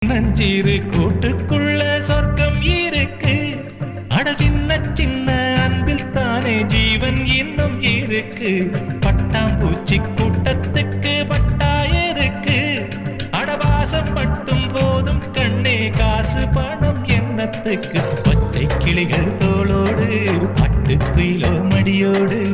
நஞ்சீரு கூட்டுக்குள்ள சொர்க்கம் இருக்கு. அட சின்ன சின்ன அன்பில் தானே ஜீவன் இன்னும் இருக்கு. பட்டாம்பூச்சி கூட்டத்துக்கு பட்டா எதுக்கு? அடவாசம் மட்டும் போதும் கண்ணே, காசு பணம் என்னத்துக்கு? பச்சை கிளிகள் தோளோடு பட்டுக்குயிலோ மடியோடு